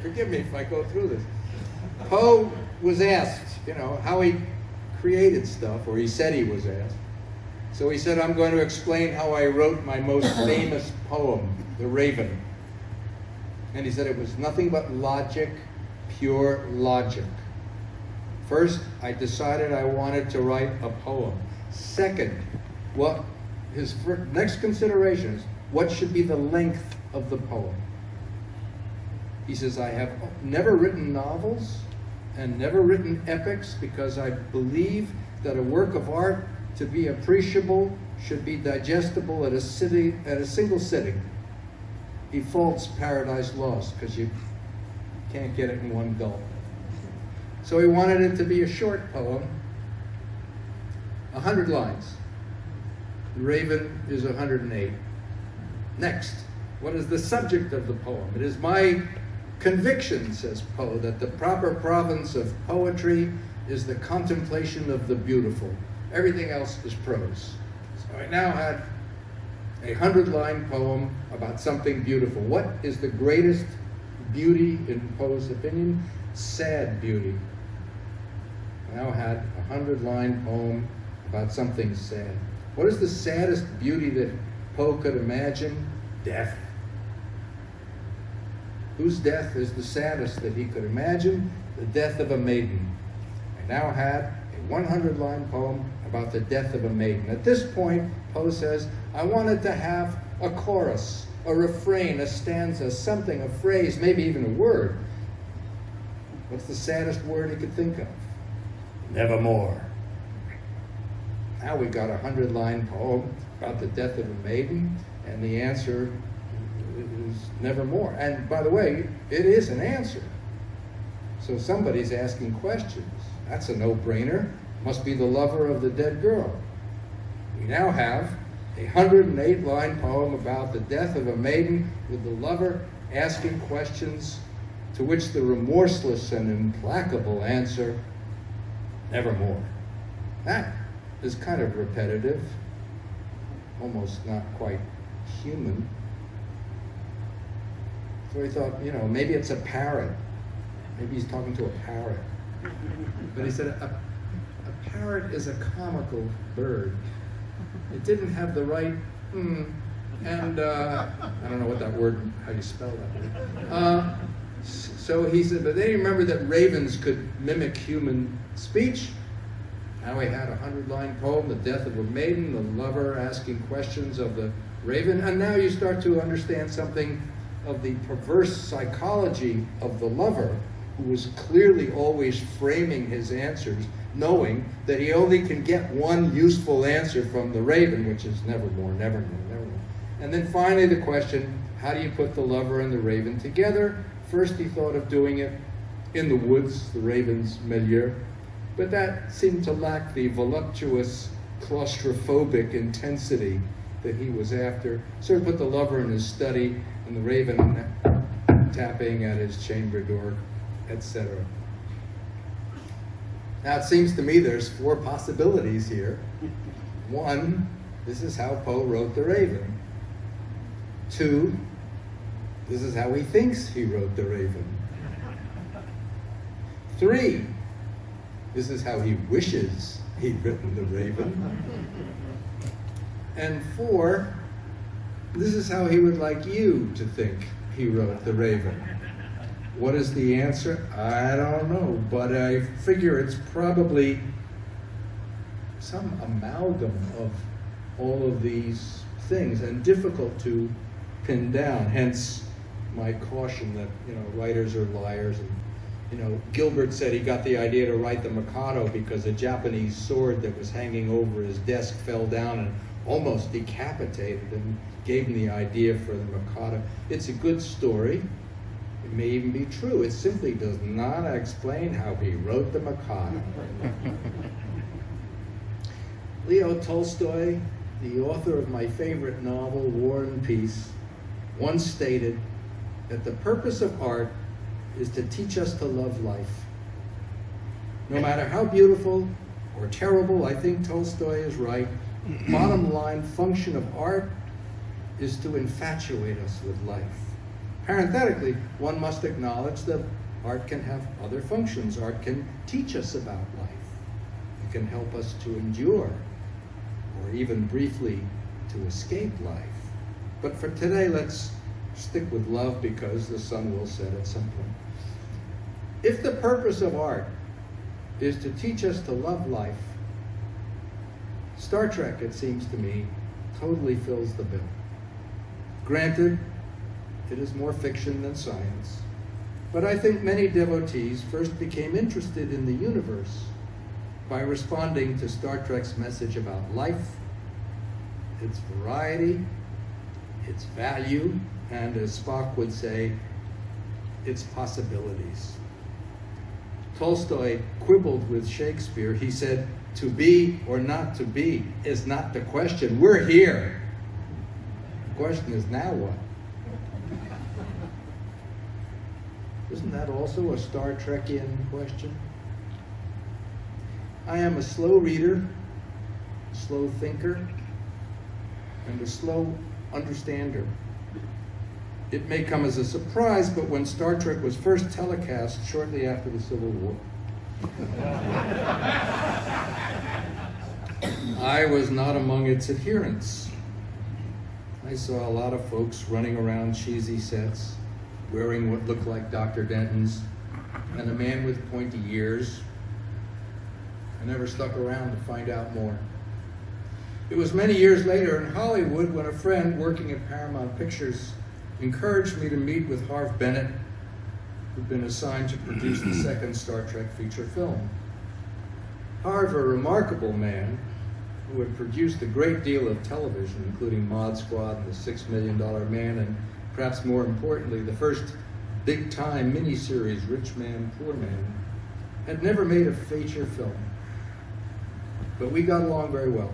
forgive me if I go through this. Poe was asked, how he created stuff, or he said he was asked. So he said, I'm going to explain how I wrote my most famous poem, The Raven. And he said it was nothing but logic, pure logic. First, I decided I wanted to write a poem. Second, his next consideration is, what should be the length of the poem? He says, I have never written novels and never written epics because I believe that a work of art, to be appreciable, should be digestible at a single sitting. He faults Paradise Lost because you can't get it in one gulp. So he wanted it to be a short poem, 100 lines. The Raven is 108. Next, what is the subject of the poem? It is my conviction, says Poe, that the proper province of poetry is the contemplation of the beautiful. Everything else is prose. So I now had a 100-line poem about something beautiful. What is the greatest beauty in Poe's opinion? Sad beauty. I now had a 100-line poem about something sad. What is the saddest beauty that Poe could imagine? Death. Whose death is the saddest that he could imagine? The death of a maiden. I now had a 100-line poem about the death of a maiden. At this point, Poe says, I wanted to have a chorus, a refrain, a stanza, something, a phrase, maybe even a word. What's the saddest word he could think of? Nevermore. Now we got a 100-line poem about the death of a maiden, and the answer is nevermore. And by the way, it is an answer. So somebody's asking questions. That's a no-brainer. Must be the lover of the dead girl. We now have a 108-line poem about the death of a maiden with the lover asking questions to which the remorseless and implacable answer, nevermore. That is kind of repetitive, almost not quite human. So he thought, maybe it's a parrot. Maybe he's talking to a parrot. But he said, a parrot is a comical bird. It didn't have the right and I don't know what that word, how you spell that word. So he said, but then he remembered that ravens could mimic human speech. Now he had a 100-line poem, The Death of a Maiden, the lover asking questions of the raven. And now you start to understand something of the perverse psychology of the lover, who was clearly always framing his answers, knowing that he only can get one useful answer from the raven, which is nevermore, nevermore, nevermore. And then finally the question, how do you put the lover and the raven together? First he thought of doing it in the woods, the raven's milieu, but that seemed to lack the voluptuous, claustrophobic intensity that he was after. So he put the lover in his study and the raven tapping at his chamber door, etc. Now it seems to me there's 4 possibilities here. 1, this is how Poe wrote The Raven. 2, this is how he thinks he wrote The Raven. 3, this is how he wishes he'd written The Raven. And 4, this is how he would like you to think he wrote The Raven. What is the answer? I don't know, but I figure it's probably some amalgam of all of these things and difficult to pin down. Hence my caution that, writers are liars. And, Gilbert said he got the idea to write the Mikado because a Japanese sword that was hanging over his desk fell down and almost decapitated him, gave him the idea for the Mikado. It's a good story. It may even be true. It simply does not explain how he wrote the Mikado. Leo Tolstoy, the author of my favorite novel, War and Peace, once stated that the purpose of art is to teach us to love life. No matter how beautiful or terrible, I think Tolstoy is right. Bottom line function of art is to infatuate us with life. Parenthetically, one must acknowledge that art can have other functions. Art can teach us about life. It can help us to endure, or even briefly to escape life. But for today, let's stick with love because the sun will set at some point. If the purpose of art is to teach us to love life, Star Trek, it seems to me, totally fills the bill. Granted, it is more fiction than science, but I think many devotees first became interested in the universe by responding to Star Trek's message about life, its variety, its value, and as Spock would say, its possibilities. Tolstoy quibbled with Shakespeare. He said, "To be or not to be is not the question. We're here. The question is, now what?" Isn't that also a Star Trekian question? I am a slow reader, a slow thinker, and a slow understander. It may come as a surprise, but when Star Trek was first telecast shortly after the Civil War, I was not among its adherents. I saw a lot of folks running around cheesy sets, wearing what looked like Dr. Denton's, and a man with pointy ears. I never stuck around to find out more. It was many years later in Hollywood when a friend working at Paramount Pictures encouraged me to meet with Harve Bennett, who'd been assigned to produce the second Star Trek feature film. Harve, a remarkable man who had produced a great deal of television, including Mod Squad and The $6 Million Man, and perhaps more importantly, the first big-time miniseries, Rich Man, Poor Man, had never made a feature film. But we got along very well.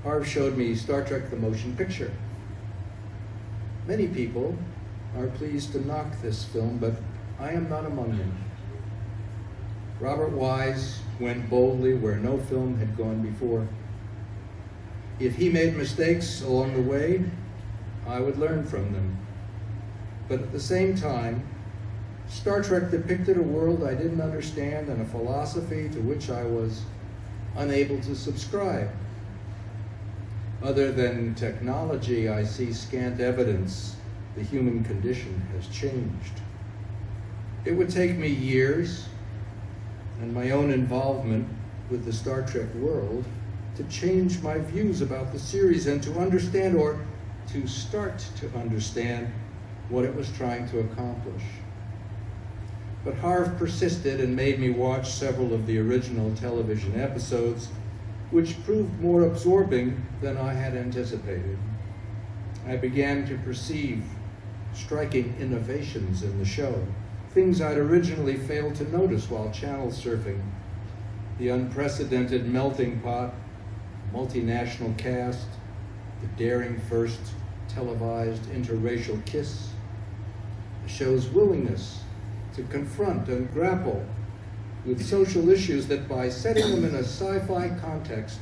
Harve showed me Star Trek: The Motion Picture. Many people are pleased to knock this film, but I am not among them. Robert Wise went boldly where no film had gone before. If he made mistakes along the way, I would learn from them. But at the same time, Star Trek depicted a world I didn't understand and a philosophy to which I was unable to subscribe. Other than technology, I see scant evidence the human condition has changed. It would take me years and my own involvement with the Star Trek world to change my views about the series and to understand, or to start to understand, what it was trying to accomplish. But Harve persisted and made me watch several of the original television episodes, which proved more absorbing than I had anticipated. I began to perceive striking innovations in the show, things I'd originally failed to notice while channel surfing. The unprecedented melting pot, multinational cast, the daring first televised interracial kiss, the show's willingness to confront and grapple with social issues that, by setting them in a sci-fi context,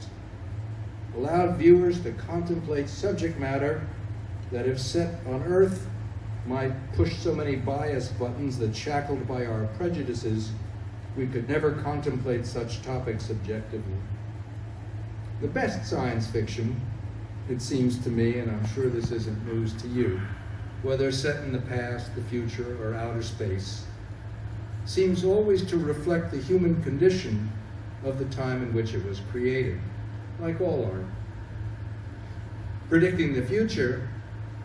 allowed viewers to contemplate subject matter that, if set on Earth, might push so many bias buttons that, shackled by our prejudices, we could never contemplate such topics objectively. The best science fiction, it seems to me, and I'm sure this isn't news to you, whether set in the past, the future, or outer space, seems always to reflect the human condition of the time in which it was created, like all art. Predicting the future,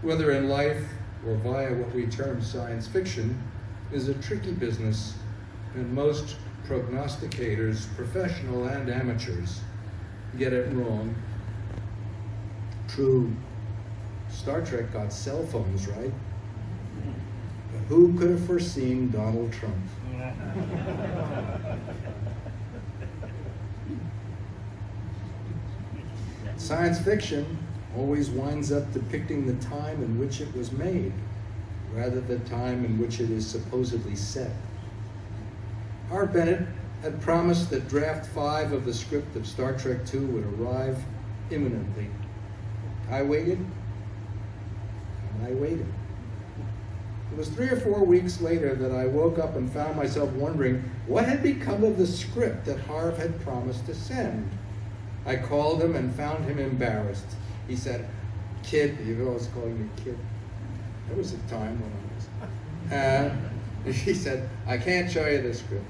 whether in life or via what we term science fiction, is a tricky business, and most prognosticators, professional and amateurs, get it wrong. True, Star Trek got cell phones right, but who could have foreseen Donald Trump? Science fiction always winds up depicting the time in which it was made, rather than the time in which it is supposedly set. Harve Bennett had promised that draft 5 of the script of Star Trek II would arrive imminently. I waited, and I waited. It was 3 or 4 weeks later that I woke up and found myself wondering what had become of the script that Harv had promised to send. I called him and found him embarrassed. He said, "Kid," he was always calling me kid. There was a time when I was. He said, "I can't show you the script."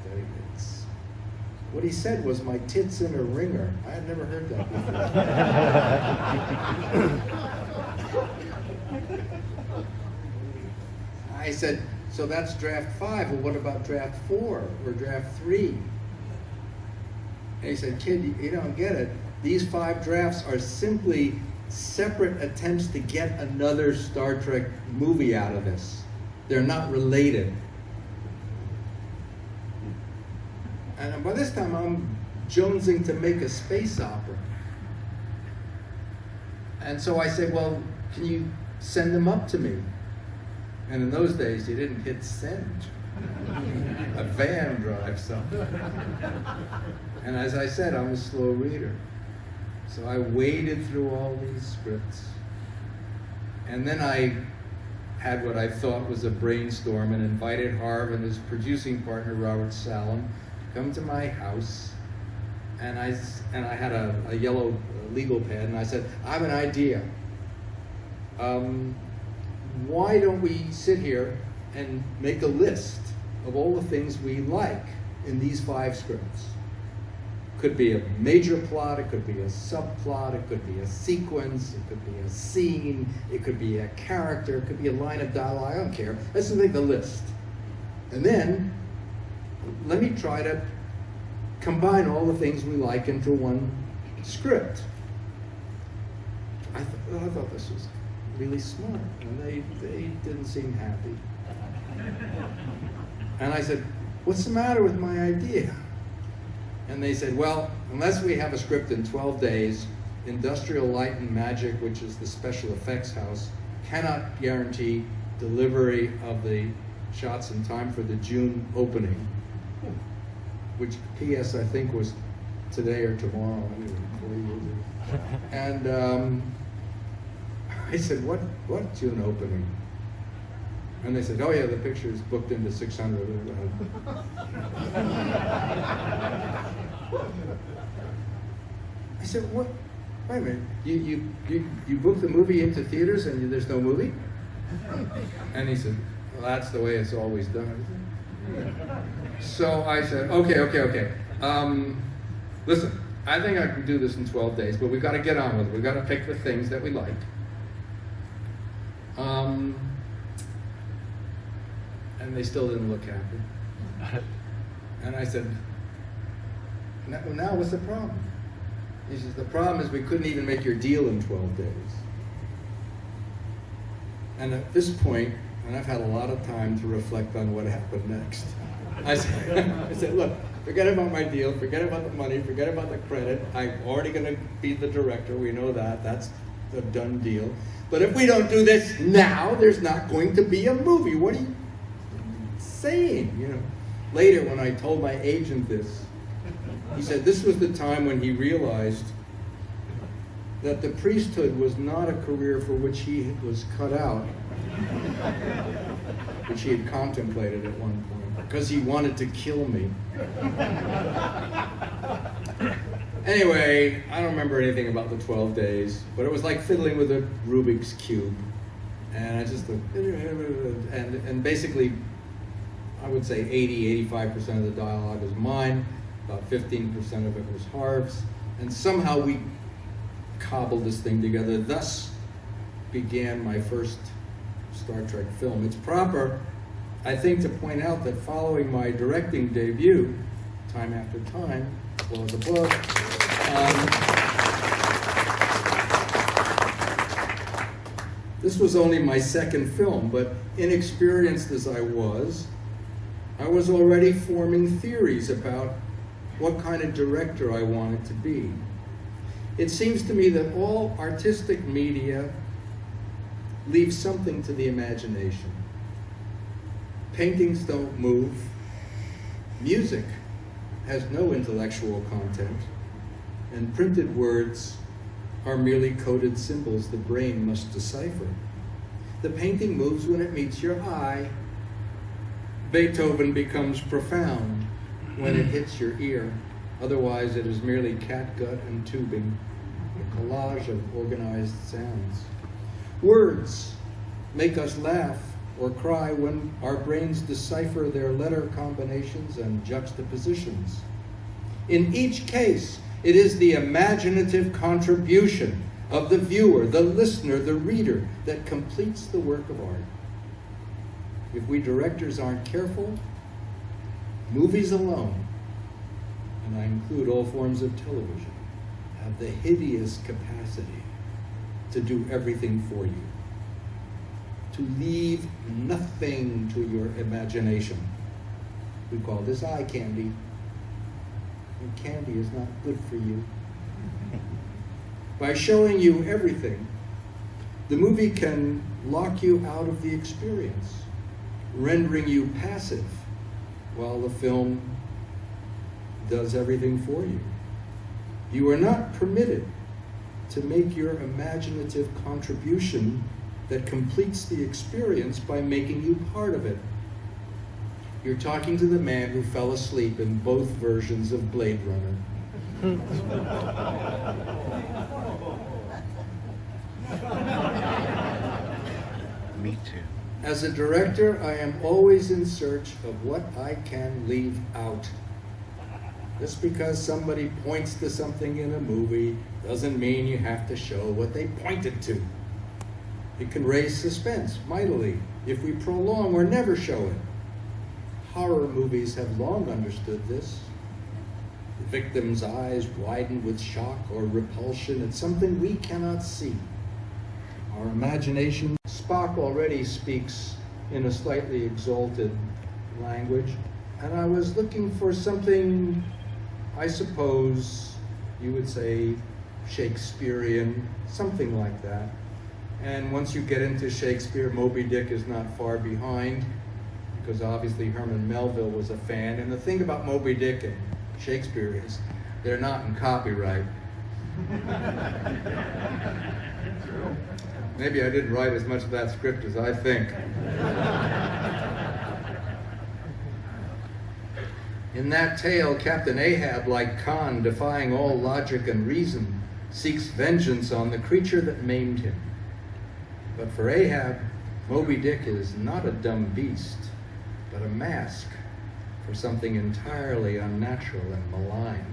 What he said was, "My tits in a ringer." I had never heard that before. I said, "So that's draft 5. Well, what about draft 4 or draft 3? And he said, "Kid, you don't get it. These 5 drafts are simply separate attempts to get another Star Trek movie out of this. They're not related." And by this time, I'm jonesing to make a space opera. And so I said, "Well, can you send them up to me?" And in those days, you didn't hit send. A van drives something. And as I said, I'm a slow reader. So I waded through all these scripts. And then I had what I thought was a brainstorm and invited Harv and his producing partner, Robert Salem, to come to my house. And I had a yellow legal pad, and I said, "I have an idea. Why don't we sit here and make a list of all the things we like in these 5 scripts? Could be a major plot, it could be a subplot, it could be a sequence, it could be a scene, it could be a character, it could be a line of dialogue, I don't care. Let's just make the list. And then, let me try to combine all the things we like into one script." I thought this was really smart, and they didn't seem happy. And I said, "What's the matter with my idea?" And they said, "Well, unless we have a script in 12 days, Industrial Light and Magic, which is the special effects house, cannot guarantee delivery of the shots in time for the June opening," which, P.S., I think was today or tomorrow. And I said, what June opening? And they said, "Oh yeah, the picture's booked into 600. I said, "What? Wait a minute. You booked the movie into theaters and there's no movie?" And he said, "Well, that's the way it's always done." So I said, okay. Listen, I think I can do this in 12 days, but we've got to get on with it. We've got to pick the things that we like. And they still didn't look happy. And I said, now what's the problem? He says, "The problem is we couldn't even make your deal in 12 days. And at this point, and I've had a lot of time to reflect on what happened next, I said, "Look, forget about my deal, forget about the money, forget about the credit. I'm already going to be the director, we know that, that's a done deal. But if we don't do this now, there's not going to be a movie. What are you saying?" Later, when I told my agent this, he said this was the time when he realized that the priesthood was not a career for which he was cut out, which he had contemplated at one point, because he wanted to kill me. Anyway, I don't remember anything about the 12 days, but it was like fiddling with a Rubik's Cube. And I just, and basically, I would say 85% of the dialogue is mine, about 15% of it was Harv's, and somehow we cobbled this thing together. Thus began my first Star Trek film. It's proper, I think, to point out that following my directing debut, Time After Time, well, the book, this was only my second film, but inexperienced as I was already forming theories about what kind of director I wanted to be. It seems to me that all artistic media leaves something to the imagination. Paintings don't move. Music has no intellectual content, and printed words are merely coded symbols the brain must decipher. The painting moves when it meets your eye. Beethoven becomes profound when it hits your ear. Otherwise, it is merely catgut and tubing, a collage of organized sounds. Words make us laugh or cry when our brains decipher their letter combinations and juxtapositions. In each case, it is the imaginative contribution of the viewer, the listener, the reader that completes the work of art. If we directors aren't careful, movies alone, and I include all forms of television, have the hideous capacity to do everything for you, to leave nothing to your imagination. We call this eye candy. And candy is not good for you. By showing you everything, the movie can lock you out of the experience, rendering you passive while the film does everything for you. You are not permitted to make your imaginative contribution that completes the experience by making you part of it. You're talking to the man who fell asleep in both versions of Blade Runner. Me too. As a director, I am always in search of what I can leave out. Just because somebody points to something in a movie doesn't mean you have to show what they pointed to. It can raise suspense mightily if we prolong or never show it. Horror movies have long understood this. The victim's eyes widen with shock or repulsion at something we cannot see. Our imagination, Spock already speaks in a slightly exalted language, and I was looking for something, I suppose you would say Shakespearean, something like that. And once you get into Shakespeare, Moby Dick is not far behind, because obviously Herman Melville was a fan. And the thing about Moby Dick and Shakespeare is they're not in copyright. Maybe I didn't write as much of that script as I think. In that tale, Captain Ahab, like Khan, defying all logic and reason, seeks vengeance on the creature that maimed him. But for Ahab, Moby Dick is not a dumb beast, but a mask for something entirely unnatural and malign.